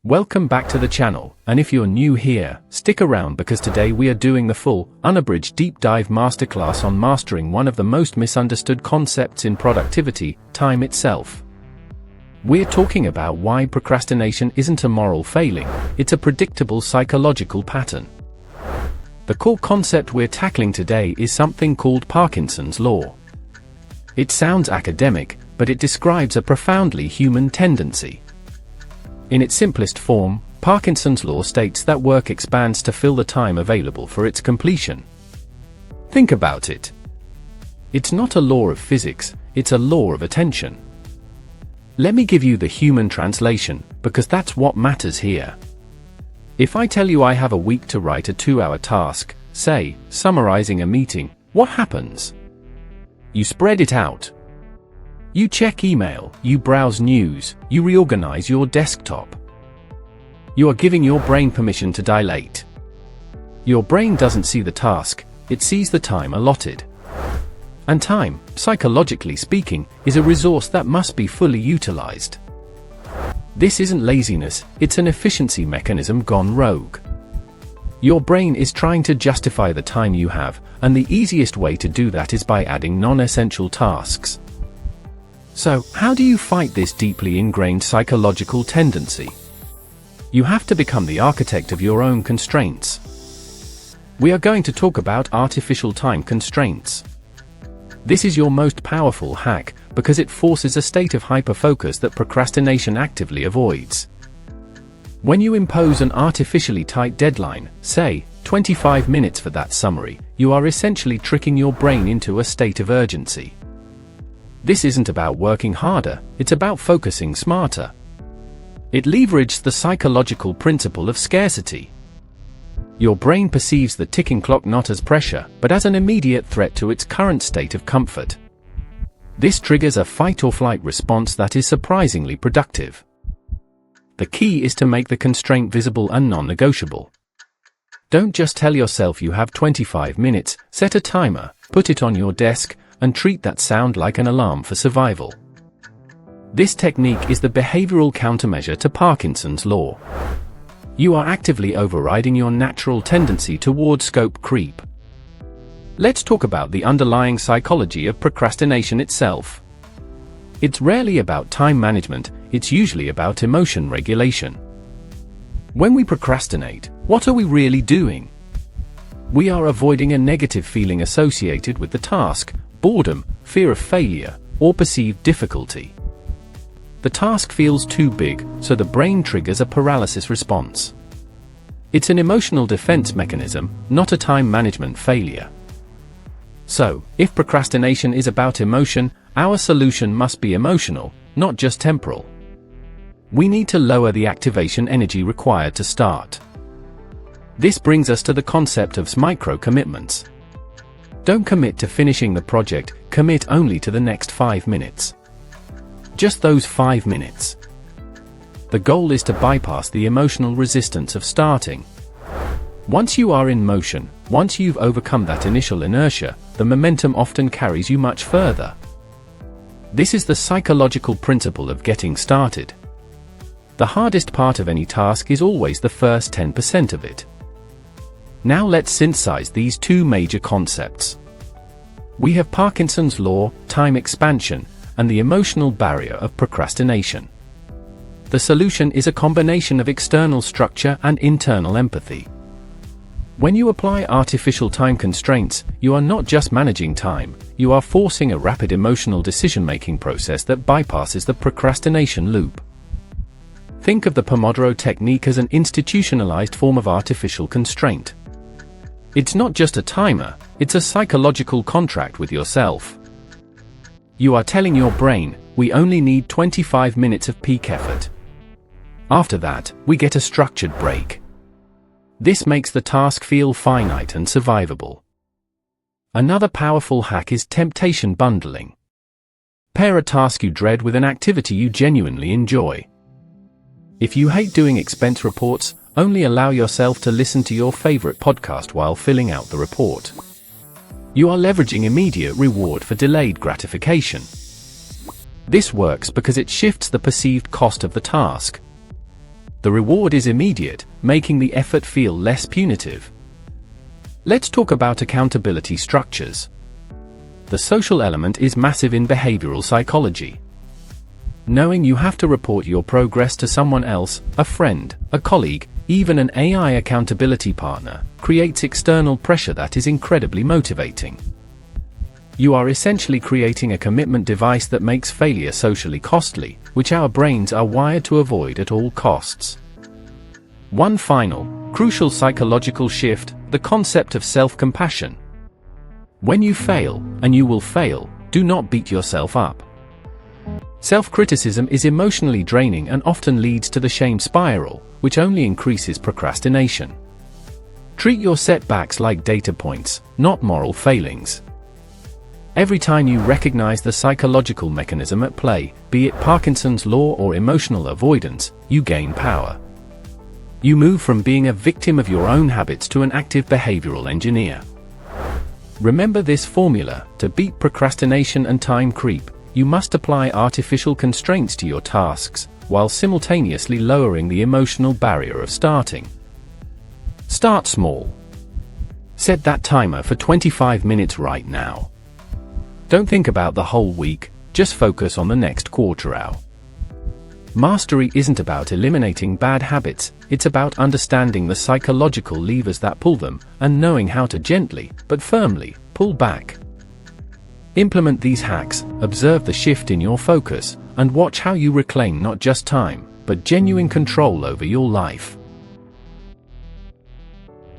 Welcome back to the channel, and if you're new here, stick around because today we are doing the full, unabridged deep dive masterclass on mastering one of the most misunderstood concepts in productivity, time itself. We're talking about why procrastination isn't a moral failing, it's a predictable psychological pattern. The core concept we're tackling today is something called Parkinson's Law. It sounds academic, but it describes a profoundly human tendency. In its simplest form, Parkinson's law states that work expands to fill the time available for its completion. Think about it. It's not a law of physics, it's a law of attention. Let me give you the human translation, because that's what matters here. If I tell you I have a week to write a 2-hour task, say, summarizing a meeting, what happens? You spread it out. You check email, you browse news, you reorganize your desktop. You are giving your brain permission to dilate. Your brain doesn't see the task, it sees the time allotted. And time, psychologically speaking, is a resource that must be fully utilized. This isn't laziness, it's an efficiency mechanism gone rogue. Your brain is trying to justify the time you have, and the easiest way to do that is by adding non-essential tasks. So, how do you fight this deeply ingrained psychological tendency? You have to become the architect of your own constraints. We are going to talk about artificial time constraints. This is your most powerful hack, because it forces a state of hyperfocus that procrastination actively avoids. When you impose an artificially tight deadline, say, 25 minutes for that summary, you are essentially tricking your brain into a state of urgency. This isn't about working harder, it's about focusing smarter. It leverages the psychological principle of scarcity. Your brain perceives the ticking clock not as pressure, but as an immediate threat to its current state of comfort. This triggers a fight-or-flight response that is surprisingly productive. The key is to make the constraint visible and non-negotiable. Don't just tell yourself you have 25 minutes, set a timer, put it on your desk, and treat that sound like an alarm for survival. This technique is the behavioral countermeasure to Parkinson's law. You are actively overriding your natural tendency toward scope creep. Let's talk about the underlying psychology of procrastination itself. It's rarely about time management, it's usually about emotion regulation. When we procrastinate, what are we really doing? We are avoiding a negative feeling associated with the task, boredom, fear of failure, or perceived difficulty. The task feels too big, so the brain triggers a paralysis response. It's an emotional defense mechanism, not a time management failure. So, if procrastination is about emotion, our solution must be emotional, not just temporal. We need to lower the activation energy required to start. This brings us to the concept of micro-commitments. Don't commit to finishing the project, commit only to the next 5 minutes. Just those 5 minutes. The goal is to bypass the emotional resistance of starting. Once you are in motion, once you've overcome that initial inertia, the momentum often carries you much further. This is the psychological principle of getting started. The hardest part of any task is always the first 10% of it. Now let's synthesize these two major concepts. We have Parkinson's law, time expansion, and the emotional barrier of procrastination. The solution is a combination of external structure and internal empathy. When you apply artificial time constraints, you are not just managing time, you are forcing a rapid emotional decision-making process that bypasses the procrastination loop. Think of the Pomodoro technique as an institutionalized form of artificial constraint. It's not just a timer, it's a psychological contract with yourself. You are telling your brain, we only need 25 minutes of peak effort. After that, we get a structured break. This makes the task feel finite and survivable. Another powerful hack is temptation bundling. Pair a task you dread with an activity you genuinely enjoy. If you hate doing expense reports, only allow yourself to listen to your favorite podcast while filling out the report. You are leveraging immediate reward for delayed gratification. This works because it shifts the perceived cost of the task. The reward is immediate, making the effort feel less punitive. Let's talk about accountability structures. The social element is massive in behavioral psychology. Knowing you have to report your progress to someone else, a friend, a colleague, even an AI accountability partner, creates external pressure that is incredibly motivating. You are essentially creating a commitment device that makes failure socially costly, which our brains are wired to avoid at all costs. One final, crucial psychological shift: the concept of self-compassion. When you fail, and you will fail, do not beat yourself up. Self-criticism is emotionally draining and often leads to the shame spiral, which only increases procrastination. Treat your setbacks like data points, not moral failings. Every time you recognize the psychological mechanism at play, be it Parkinson's law or emotional avoidance, you gain power. You move from being a victim of your own habits to an active behavioral engineer. Remember this formula: to beat procrastination and time creep, you must apply artificial constraints to your tasks, while simultaneously lowering the emotional barrier of starting. Start small. Set that timer for 25 minutes right now. Don't think about the whole week, just focus on the next quarter hour. Mastery isn't about eliminating bad habits, it's about understanding the psychological levers that pull them, and knowing how to gently, but firmly, pull back. Implement these hacks, observe the shift in your focus, and watch how you reclaim not just time, but genuine control over your life.